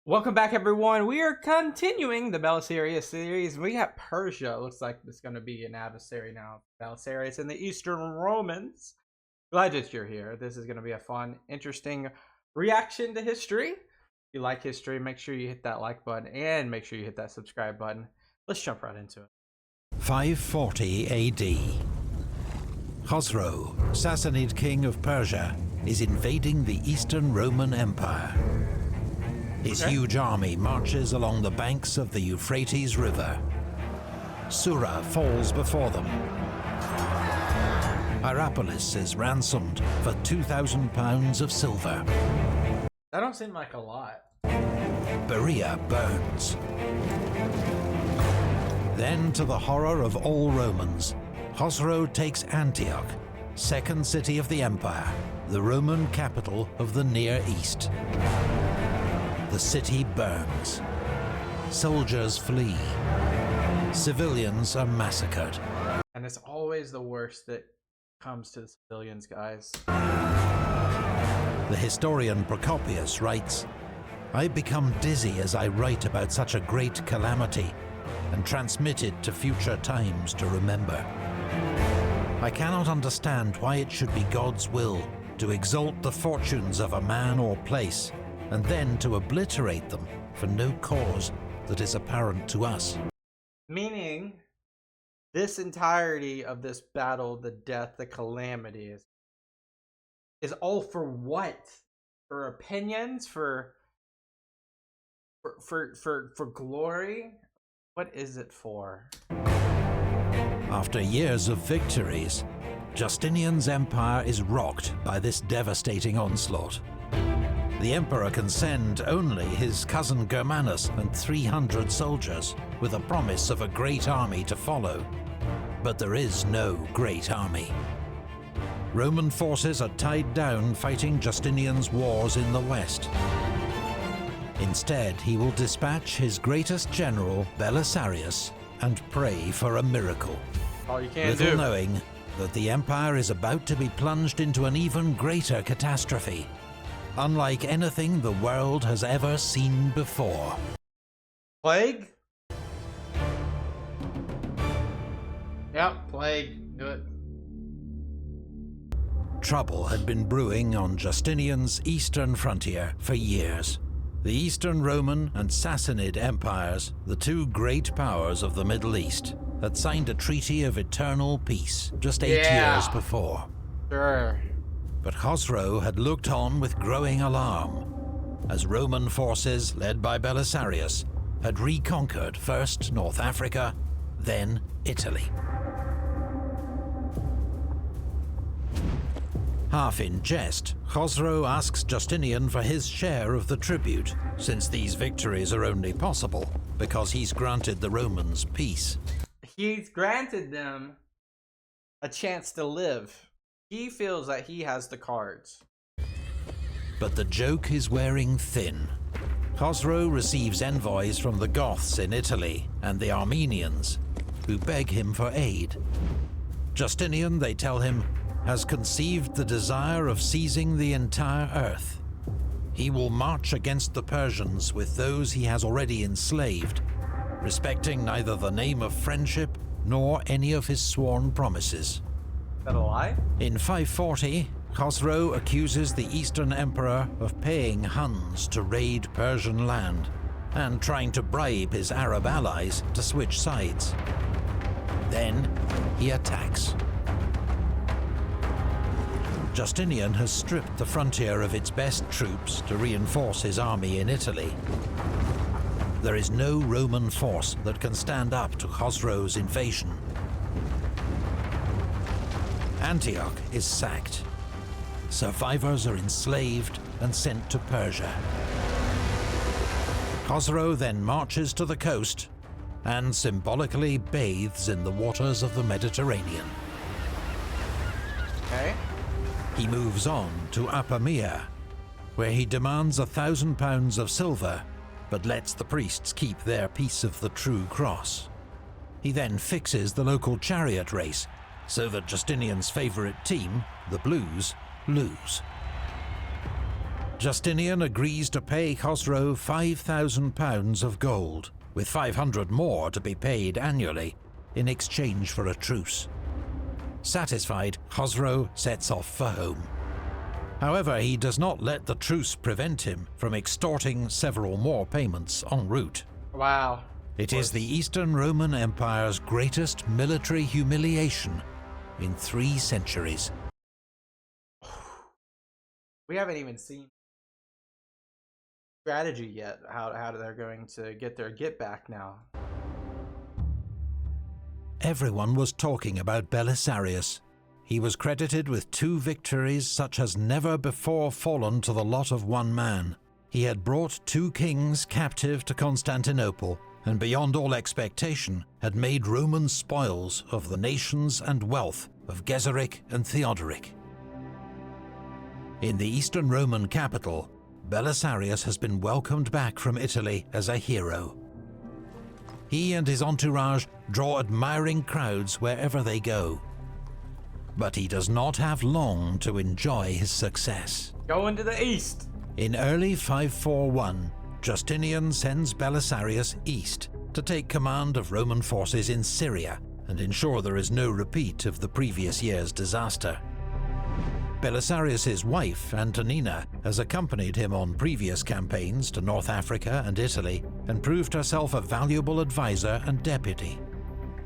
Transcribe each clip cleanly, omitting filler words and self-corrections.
Welcome back, everyone. We are continuing the Belisarius series. We got Persia. Looks like it's going to be an adversary now. Belisarius and the Eastern Romans. Glad that you're here. This is going to be a fun, interesting reaction to history. If you like history, make sure you hit that like button and make sure you hit that subscribe button. Let's jump right into it. 540 AD. Khosrow, Sassanid king of Persia, is invading the Eastern Roman Empire. His huge army marches along the banks of the Euphrates River. Sura falls before them. Hierapolis is ransomed for 2,000 pounds of silver. That don't seem like a lot. Berea burns. Then, to the horror of all Romans, Khosrow takes Antioch, second city of the empire, the Roman capital of the Near East. The city burns. Soldiers flee. Civilians are massacred. And it's always the worst that comes to the civilians, guys. The historian Procopius writes, "I become dizzy as I write about such a great calamity, and transmit it to future times to remember. I cannot understand why it should be God's will to exalt the fortunes of a man or place, and then to obliterate them for no cause that is apparent to us." Meaning, this entirety of this battle, the death, the calamity is all for what? For opinions? For glory? What is it for? After years of victories, Justinian's empire is rocked by this devastating onslaught. The emperor can send only his cousin Germanus and 300 soldiers, with a promise of a great army to follow. But there is no great army. Roman forces are tied down fighting Justinian's wars in the west. Instead, he will dispatch his greatest general, Belisarius, and pray for a miracle. All you can Little do. knowing that the empire is about to be plunged into an even greater catastrophe, unlike anything the world has ever seen before. Plague? Yep, plague. Do it. Trouble had been brewing on Justinian's eastern frontier for years. The Eastern Roman and Sassanid empires, the two great powers of the Middle East, had signed a treaty of eternal peace just 8 years before. Sure. But Khosrow had looked on with growing alarm, as Roman forces, led by Belisarius, had reconquered first North Africa, then Italy. Half in jest, Khosrow asks Justinian for his share of the tribute, since these victories are only possible because he's granted the Romans peace. He's granted them a chance to live. He feels that he has the cards. But the joke is wearing thin. Khosrow receives envoys from the Goths in Italy and the Armenians, who beg him for aid. Justinian, they tell him, has conceived the desire of seizing the entire earth. He will march against the Persians with those he has already enslaved, respecting neither the name of friendship nor any of his sworn promises. Is that a lie? In 540, Khosrow accuses the Eastern Emperor of paying Huns to raid Persian land and trying to bribe his Arab allies to switch sides. Then he attacks. Justinian has stripped the frontier of its best troops to reinforce his army in Italy. There is no Roman force that can stand up to Khosrow's invasion. Antioch is sacked. Survivors are enslaved and sent to Persia. Khosrow then marches to the coast and symbolically bathes in the waters of the Mediterranean. Okay. He moves on to Apamea, where he demands 1,000 pounds of silver, but lets the priests keep their piece of the true cross. He then fixes the local chariot race, so that Justinian's favourite team, the Blues, lose. Justinian agrees to pay Khosrow £5,000 of gold, with 500 more to be paid annually in exchange for a truce. Satisfied, Khosrow sets off for home. However, he does not let the truce prevent him from extorting several more payments en route. Wow. It is the Eastern Roman Empire's greatest military humiliation in 3 centuries. We haven't even seen strategy yet, how they're going to get their get back now. Everyone was talking about Belisarius. He was credited with 2 victories such as never before fallen to the lot of one man. He had brought 2 kings captive to Constantinople, and beyond all expectation had made Roman spoils of the nations and wealth of Geseric and Theodoric. In the Eastern Roman capital, Belisarius has been welcomed back from Italy as a hero. He and his entourage draw admiring crowds wherever they go. But he does not have long to enjoy his success. Going to the east! In early 541, Justinian sends Belisarius east to take command of Roman forces in Syria and ensure there is no repeat of the previous year's disaster. Belisarius's wife, Antonina, has accompanied him on previous campaigns to North Africa and Italy and proved herself a valuable advisor and deputy.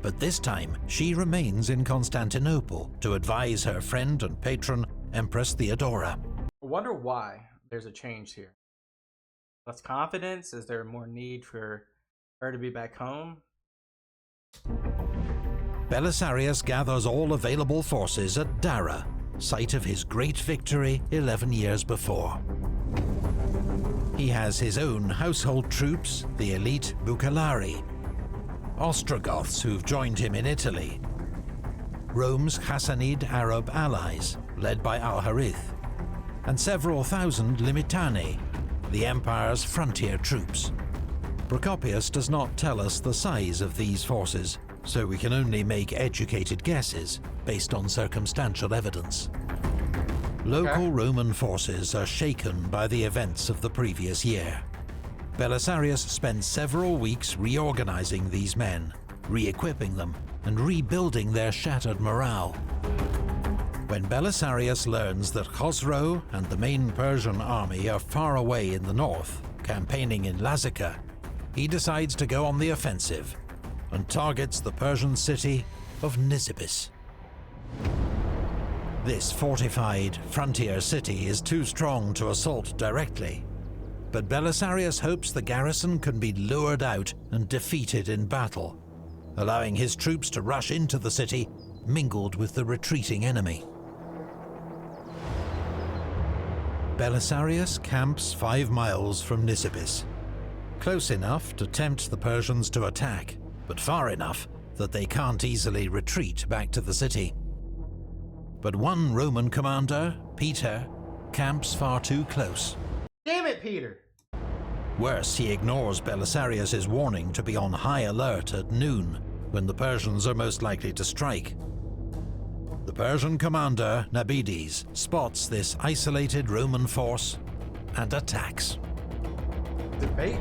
But this time, she remains in Constantinople to advise her friend and patron, Empress Theodora. I wonder why there's a change here. Less confidence? Is there more need for her to be back home? Belisarius gathers all available forces at Dara, site of his great victory 11 years before. He has his own household troops, the elite Bucellari, Ostrogoths who've joined him in Italy, Rome's Sassanid Arab allies, led by Al-Harith, and several thousand Limitani, the Empire's frontier troops. Procopius does not tell us the size of these forces, so we can only make educated guesses based on circumstantial evidence. Local Roman forces are shaken by the events of the previous year. Belisarius spends several weeks reorganizing these men, re-equipping them, and rebuilding their shattered morale. When Belisarius learns that Khosrow and the main Persian army are far away in the north, campaigning in Lazica, he decides to go on the offensive and targets the Persian city of Nisibis. This fortified frontier city is too strong to assault directly, but Belisarius hopes the garrison can be lured out and defeated in battle, allowing his troops to rush into the city, mingled with the retreating enemy. Belisarius camps 5 miles from Nisibis, close enough to tempt the Persians to attack, but far enough that they can't easily retreat back to the city. But one Roman commander, Peter, camps far too close. Damn it, Peter! Worse, he ignores Belisarius's warning to be on high alert at noon, when the Persians are most likely to strike. The Persian commander, Nabidis, spots this isolated Roman force and attacks. Debate?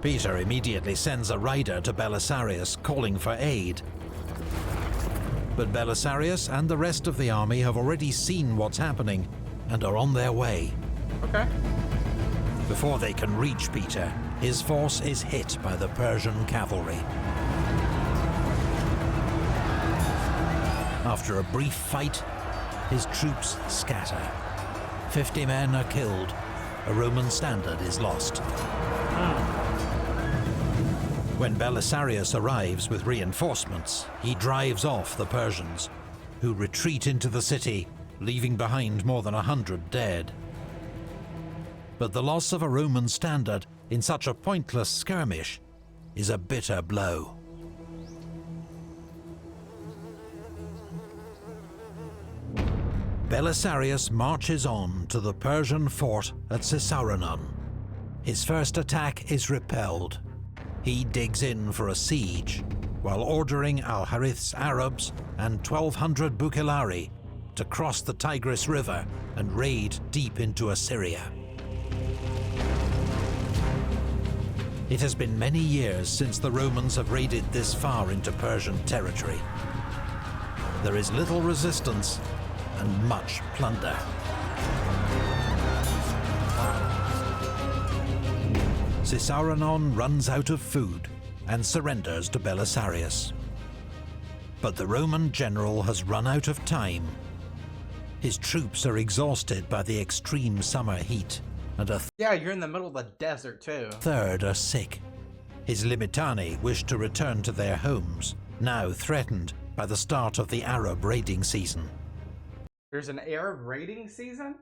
Peter immediately sends a rider to Belisarius calling for aid. But Belisarius and the rest of the army have already seen what's happening and are on their way. Okay. Before they can reach Peter, his force is hit by the Persian cavalry. After a brief fight, his troops scatter. 50 men are killed. A Roman standard is lost. When Belisarius arrives with reinforcements, he drives off the Persians, who retreat into the city, leaving behind more than 100 dead. But the loss of a Roman standard in such a pointless skirmish is a bitter blow. Belisarius marches on to the Persian fort at Caesarion. His first attack is repelled. He digs in for a siege, while ordering Al-Harith's Arabs and 1,200 Bucellari to cross the Tigris River and raid deep into Assyria. It has been many years since the Romans have raided this far into Persian territory. There is little resistance and much plunder. Caesarion runs out of food and surrenders to Belisarius. But the Roman general has run out of time. His troops are exhausted by the extreme summer heat, and yeah, you're in the middle of the desert too. Third are sick. His limitani wish to return to their homes, now threatened by the start of the Arab raiding season. There's an Arab raiding season?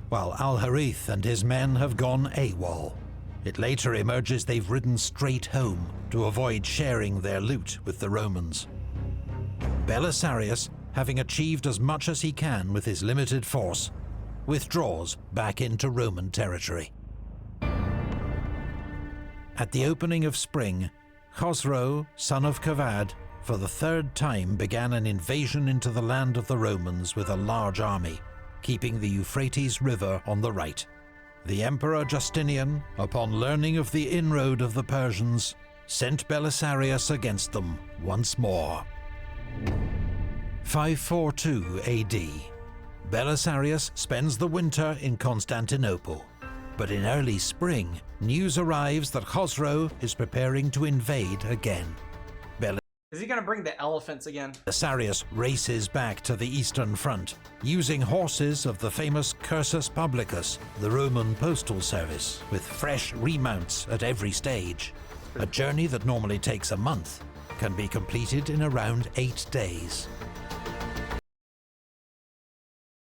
While Al-Harith and his men have gone AWOL. It later emerges they've ridden straight home to avoid sharing their loot with the Romans. Belisarius, having achieved as much as he can with his limited force, withdraws back into Roman territory. At the opening of spring, Khosrow, son of Kavad, for the third time began an invasion into the land of the Romans with a large army, keeping the Euphrates River on the right. The Emperor Justinian, upon learning of the inroad of the Persians, sent Belisarius against them once more. 542 AD. Belisarius spends the winter in Constantinople, but in early spring, news arrives that Khosrow is preparing to invade again. Is he gonna bring the elephants again? Belisarius races back to the Eastern Front, using horses of the famous Cursus Publicus, the Roman postal service, with fresh remounts at every stage. A journey that normally takes a month can be completed in around 8 days.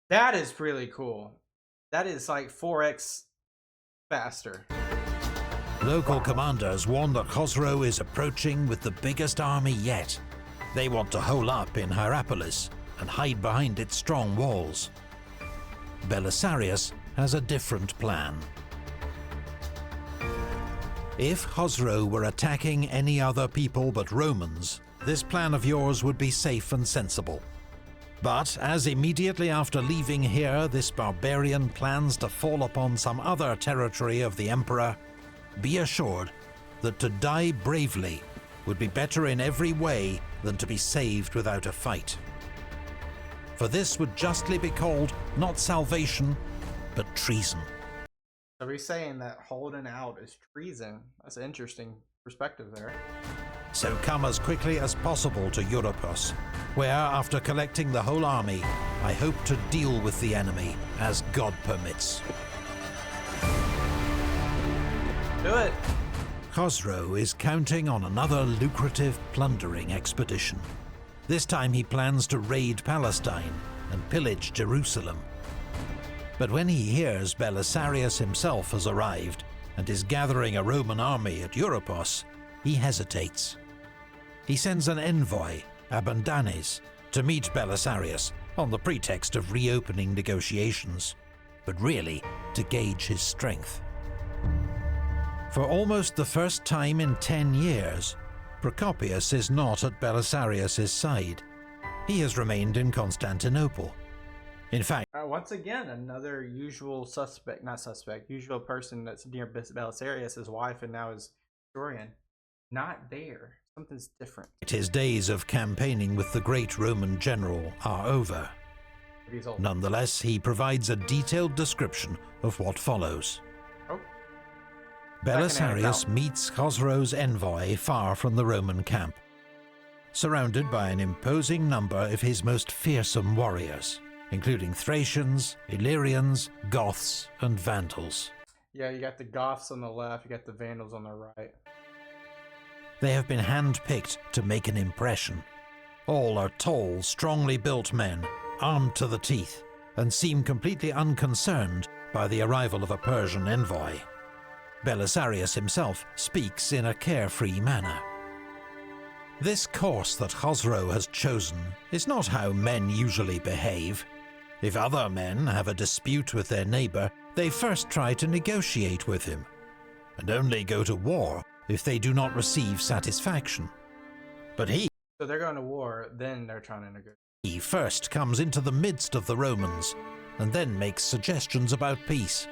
That is really cool. That is like 4x faster. Local commanders warn that Khosrow is approaching with the biggest army yet. They want to hole up in Hierapolis and hide behind its strong walls. Belisarius has a different plan. If Khosrow were attacking any other people but Romans, this plan of yours would be safe and sensible. But as immediately after leaving here, this barbarian plans to fall upon some other territory of the Emperor, be assured that to die bravely would be better in every way than to be saved without a fight. For this would justly be called not salvation, but treason. Are we saying that holding out is treason? That's an interesting perspective there. So come as quickly as possible to Europos, where, after collecting the whole army, I hope to deal with the enemy as God permits. Do it! Khosrow is counting on another lucrative plundering expedition. This time he plans to raid Palestine and pillage Jerusalem. But when he hears Belisarius himself has arrived and is gathering a Roman army at Europos, he hesitates. He sends an envoy, Abandanes, to meet Belisarius on the pretext of reopening negotiations, but really to gauge his strength. For almost the first time in 10 years, Procopius is not at Belisarius' side. He has remained in Constantinople. In fact, once again, another usual suspect, not suspect, usual person that's near Belisarius, his wife and now his historian, not there. Something's different. His days of campaigning with the great Roman general are over. Nonetheless, he provides a detailed description of what follows. Belisarius meets Khosrow's envoy far from the Roman camp, surrounded by an imposing number of his most fearsome warriors, including Thracians, Illyrians, Goths, and Vandals. Yeah, you got the Goths on the left, you got the Vandals on the right. They have been hand-picked to make an impression. All are tall, strongly built men, armed to the teeth, and seem completely unconcerned by the arrival of a Persian envoy. Belisarius himself speaks in a carefree manner. This course that Khosrow has chosen is not how men usually behave. If other men have a dispute with their neighbor, they first try to negotiate with him, and only go to war if they do not receive satisfaction. But so they're going to war, then they're trying to negotiate. He first comes into the midst of the Romans, and then makes suggestions about peace.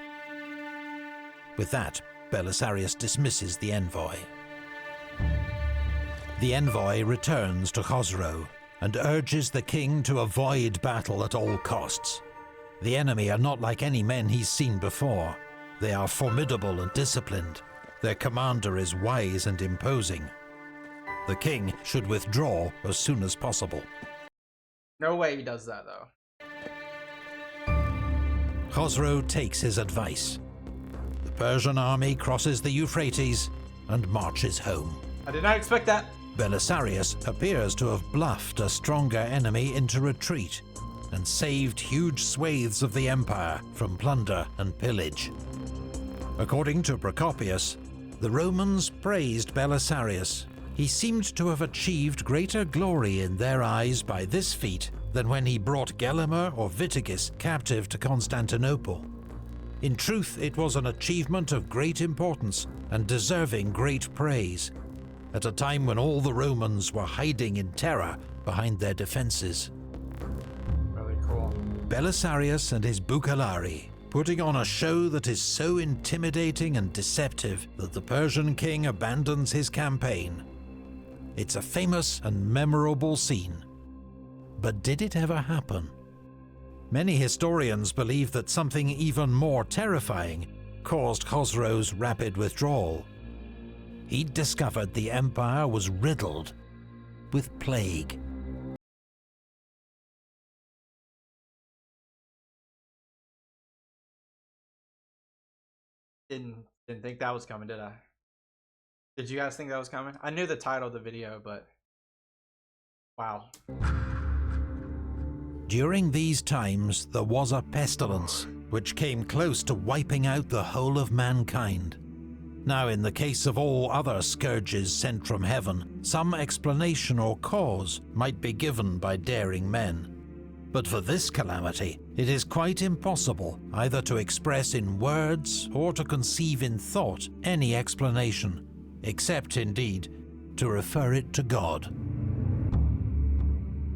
With that, Belisarius dismisses the envoy. The envoy returns to Khosrow and urges the king to avoid battle at all costs. The enemy are not like any men he's seen before. They are formidable and disciplined. Their commander is wise and imposing. The king should withdraw as soon as possible. No way he does that, though. Khosrow takes his advice. The Persian army crosses the Euphrates and marches home. I did not expect that. Belisarius appears to have bluffed a stronger enemy into retreat and saved huge swathes of the empire from plunder and pillage. According to Procopius, the Romans praised Belisarius. He seemed to have achieved greater glory in their eyes by this feat than when he brought Gelimer or Witigis captive to Constantinople. In truth, it was an achievement of great importance and deserving great praise, at a time when all the Romans were hiding in terror behind their defences. Really cool. Belisarius and his Bucellari, putting on a show that is so intimidating and deceptive that the Persian king abandons his campaign. It's a famous and memorable scene. But did it ever happen? Many historians believe that something even more terrifying caused Khosrow's rapid withdrawal. He'd discovered the empire was riddled with plague. Didn't think that was coming, did I? Did you guys think that was coming? I knew the title of the video, but wow. During these times, there was a pestilence which came close to wiping out the whole of mankind. Now, in the case of all other scourges sent from heaven, some explanation or cause might be given by daring men. But for this calamity, it is quite impossible either to express in words or to conceive in thought any explanation, except, indeed, to refer it to God.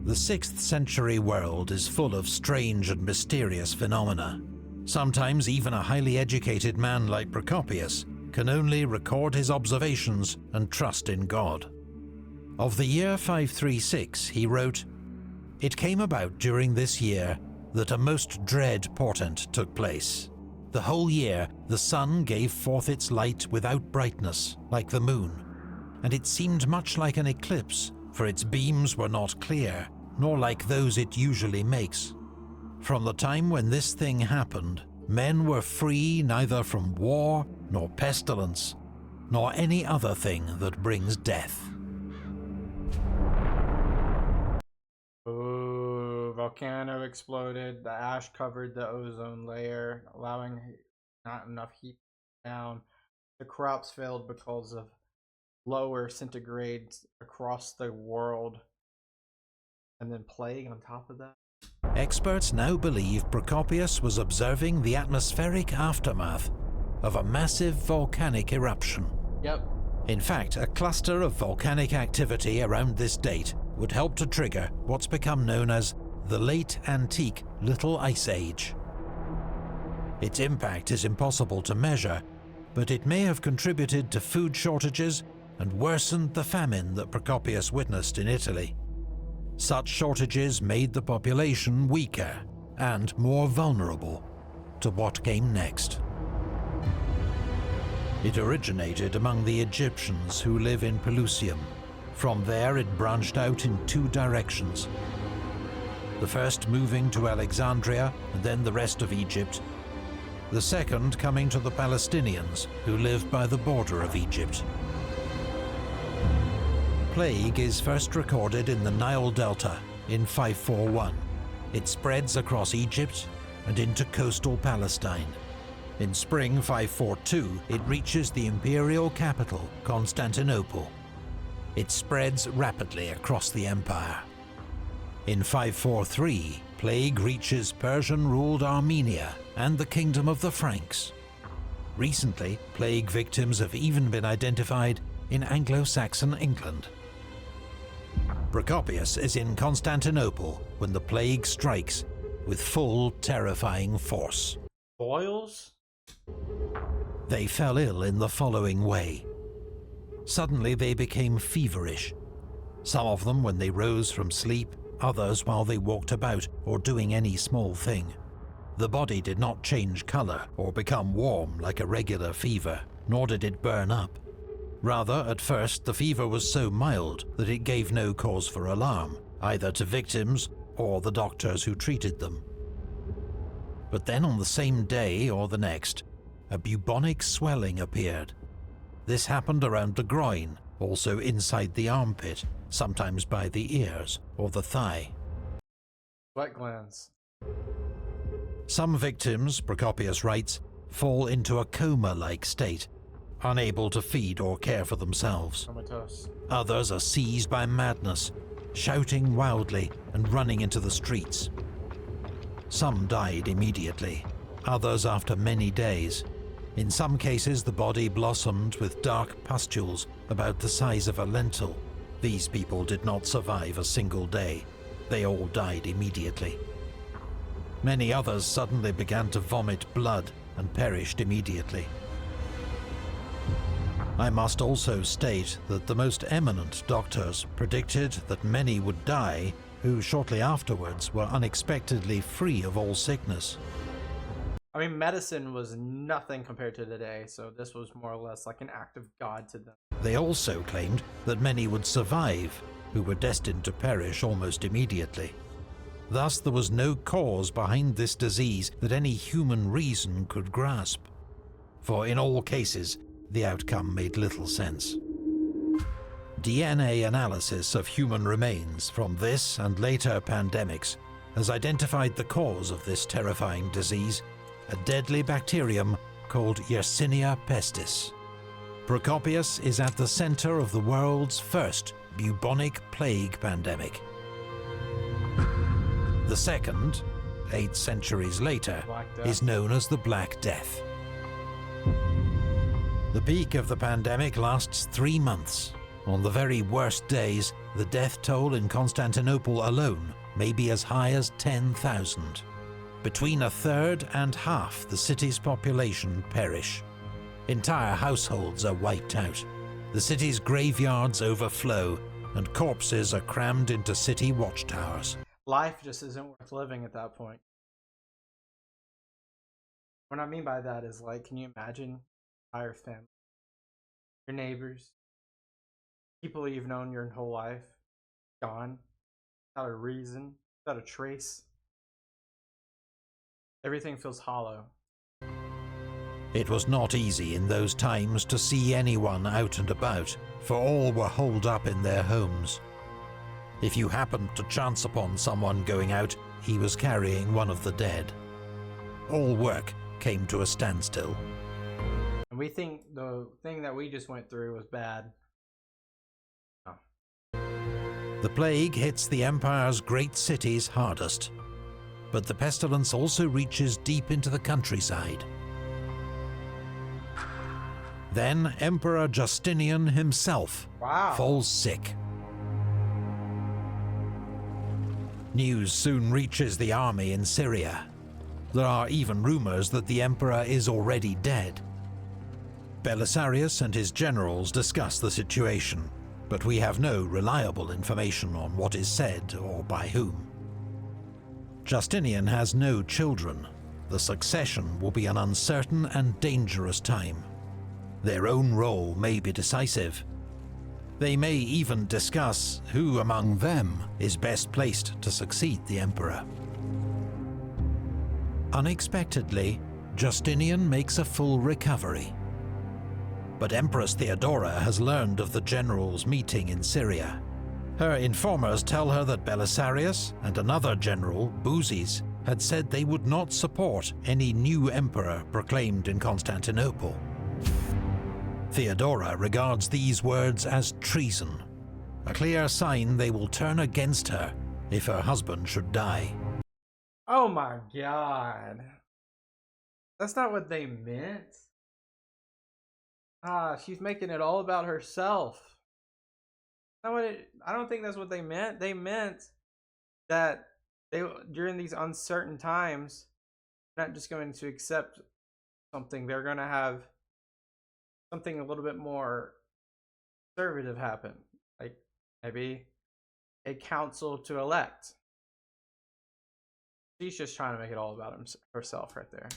The 6th century world is full of strange and mysterious phenomena. Sometimes even a highly educated man like Procopius can only record his observations and trust in God. Of the year 536, he wrote, "It came about during this year that a most dread portent took place. The whole year the sun gave forth its light without brightness, like the moon, and it seemed much like an eclipse, for its beams were not clear, nor like those it usually makes. From the time when this thing happened, men were free neither from war, nor pestilence, nor any other thing that brings death." Ooh, volcano exploded, the ash covered the ozone layer, allowing not enough heat down. The crops failed because of lower centigrades across the world. And then plague on top of that. Experts now believe Procopius was observing the atmospheric aftermath of a massive volcanic eruption. Yep. In fact, a cluster of volcanic activity around this date would help to trigger what's become known as the Late Antique Little Ice Age. Its impact is impossible to measure, but it may have contributed to food shortages and worsened the famine that Procopius witnessed in Italy. Such shortages made the population weaker and more vulnerable to what came next. It originated among the Egyptians who live in Pelusium. From there it branched out in 2 directions. The first moving to Alexandria and then the rest of Egypt. The second coming to the Palestinians who live by the border of Egypt. Plague is first recorded in the Nile Delta in 541. It spreads across Egypt and into coastal Palestine. In spring 542, it reaches the imperial capital, Constantinople. It spreads rapidly across the empire. In 543, plague reaches Persian-ruled Armenia and the kingdom of the Franks. Recently, plague victims have even been identified in Anglo-Saxon England. Procopius is in Constantinople when the plague strikes with full, terrifying force. Boils? They fell ill in the following way. Suddenly they became feverish. Some of them when they rose from sleep, others while they walked about or doing any small thing. The body did not change colour or become warm like a regular fever, nor did it burn up. Rather, at first, the fever was so mild that it gave no cause for alarm, either to victims or the doctors who treated them. But then on the same day or the next, a bubonic swelling appeared. This happened around the groin, also inside the armpit, sometimes by the ears or the thigh. Sweat glands. Some victims, Procopius writes, fall into a coma-like state, unable to feed or care for themselves. Comatose. Others are seized by madness, shouting wildly and running into the streets. Some died immediately, others after many days. In some cases, the body blossomed with dark pustules about the size of a lentil. These people did not survive a single day. They all died immediately. Many others suddenly began to vomit blood and perished immediately. I must also state that the most eminent doctors predicted that many would die who shortly afterwards were unexpectedly free of all sickness. I mean, medicine was nothing compared to today, so this was more or less like an act of God to them. They also claimed that many would survive who were destined to perish almost immediately. Thus, there was no cause behind this disease that any human reason could grasp. For in all cases, the outcome made little sense. DNA analysis of human remains from this and later pandemics has identified the cause of this terrifying disease, a deadly bacterium called Yersinia pestis. Procopius is at the center of the world's first bubonic plague pandemic. The second, 8 centuries later, is known as the Black Death. The peak of the pandemic lasts 3 months. On the very worst days, the death toll in Constantinople alone may be as high as 10,000. Between a third and half the city's population perish. Entire households are wiped out. The city's graveyards overflow, and corpses are crammed into city watchtowers. Life just isn't worth living at that point. What I mean by that is, like, can you imagine your family, your neighbors, people you've known your whole life, gone, without a reason, without a trace? Everything feels hollow. It was not easy in those times to see anyone out and about, for all were holed up in their homes. If you happened to chance upon someone going out, he was carrying one of the dead. All work came to a standstill. And we think the thing that we just went through was bad. No. The plague hits the Empire's great cities hardest, but the pestilence also reaches deep into the countryside. Then Emperor Justinian himself falls sick. News soon reaches the army in Syria. There are even rumors that the emperor is already dead. Belisarius and his generals discuss the situation, but we have no reliable information on what is said or by whom. Justinian has no children. The succession will be an uncertain and dangerous time. Their own role may be decisive. They may even discuss who among them is best placed to succeed the emperor. Unexpectedly, Justinian makes a full recovery. But Empress Theodora has learned of the generals' meeting in Syria. Her informers tell her that Belisarius and another general, Buzes, had said they would not support any new emperor proclaimed in Constantinople. Theodora regards these words as treason, a clear sign they will turn against her if her husband should die. Oh my god. That's not what they meant. She's making it all about herself. I don't think that's what they meant. They meant that during these uncertain times, they're not just going to accept something. They're going to have something a little bit more conservative happen. Like maybe a council to elect. She's just trying to make it all about herself right there.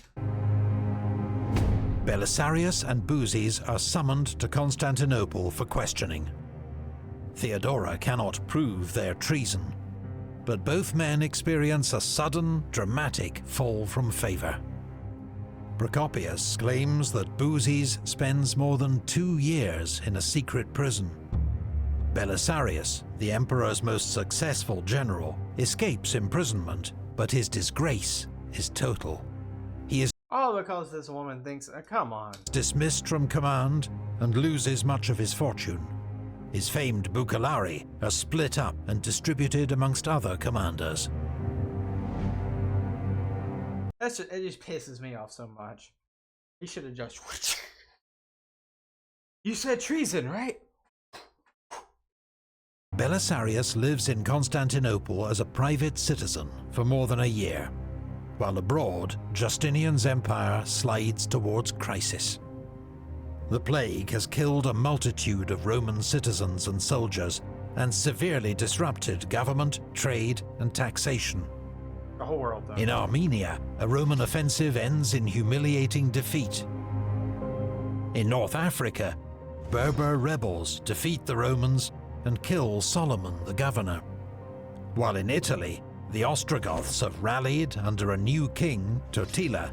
Belisarius and Buzes are summoned to Constantinople for questioning. Theodora cannot prove their treason, but both men experience a sudden, dramatic fall from favour. Procopius claims that Buzes spends more than 2 years in a secret prison. Belisarius, the emperor's most successful general, escapes imprisonment, but his disgrace is total. He is all because this woman thinks, come on, dismissed from command and loses much of his fortune. His famed bucellari are split up and distributed amongst other commanders. It just pisses me off so much. He should have just... You said treason, right? Belisarius lives in Constantinople as a private citizen for more than a year. While abroad, Justinian's empire slides towards crisis. The plague has killed a multitude of Roman citizens and soldiers, and severely disrupted government, trade, and taxation. The whole world, though. In Armenia, a Roman offensive ends in humiliating defeat. In North Africa, Berber rebels defeat the Romans and kill Solomon the governor. While in Italy, the Ostrogoths have rallied under a new king, Totila,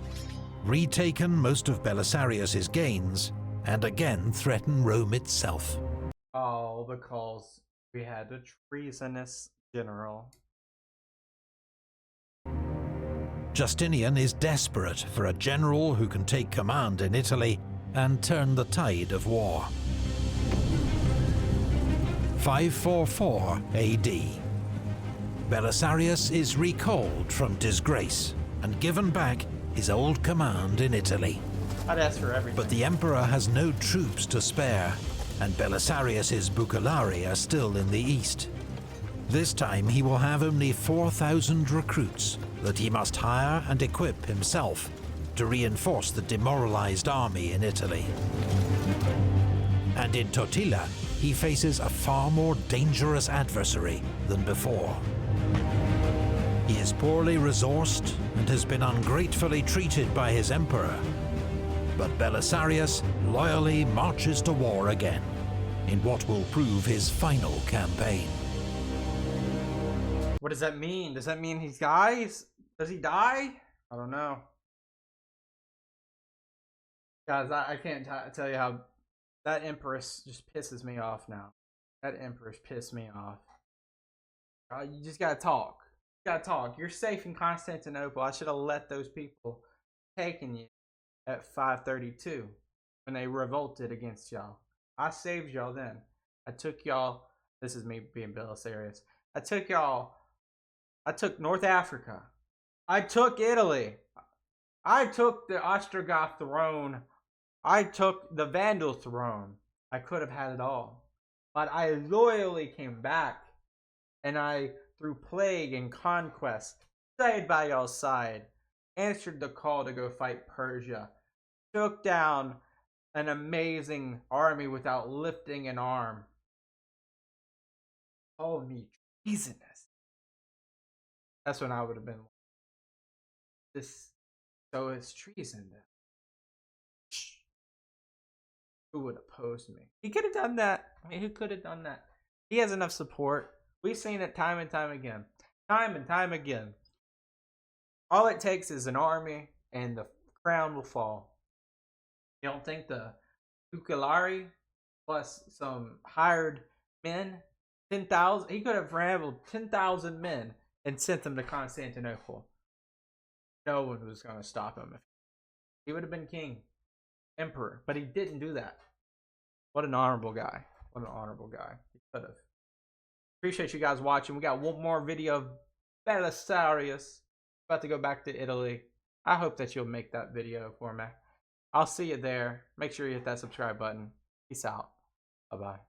retaken most of Belisarius's gains, and again threaten Rome itself. All because we had a treasonous general. Justinian is desperate for a general who can take command in Italy and turn the tide of war. 544 AD. Belisarius is recalled from disgrace and given back his old command in Italy. I'd ask for everything. But the emperor has no troops to spare, and Belisarius's bucellari are still in the east. This time he will have only 4,000 recruits that he must hire and equip himself to reinforce the demoralized army in Italy. And in Totila, he faces a far more dangerous adversary than before. He is poorly resourced and has been ungratefully treated by his emperor. But Belisarius loyally marches to war again, in what will prove his final campaign. What does that mean? Does that mean he dies? Does he die? I don't know. Guys, I can't tell you how that Empress just pisses me off now. That Empress pissed me off. You just gotta talk. You gotta talk. You're safe in Constantinople. I should have let those people taken you at 532 when they revolted against y'all. I saved y'all then. I took y'all. This is me being Belisarius. I took North Africa. I took Italy. I took the Ostrogoth throne. I took the Vandal throne. I could have had it all. But I loyally came back. And I, through plague and conquest, stayed by y'all's side. Answered the call to go fight Persia. Took down an amazing army without lifting an arm. Call me treasonous. That's when I would have been like, this, so it's treason then. Shh. Who would oppose me? He could have done that. I mean, who could have done that? He has enough support. We've seen it time and time again. Time and time again. All it takes is an army and the crown will fall. You don't think the bucellari plus some hired men, 10,000, he could have traveled 10,000 men and sent them to Constantinople. No one was going to stop him. He would have been king, emperor, but he didn't do that. What an honorable guy. What an honorable guy. He could have. Appreciate you guys watching. We got one more video of Belisarius. About to go back to Italy. I hope that you'll make that video for me. I'll see you there. Make sure you hit that subscribe button. Peace out. Bye-bye.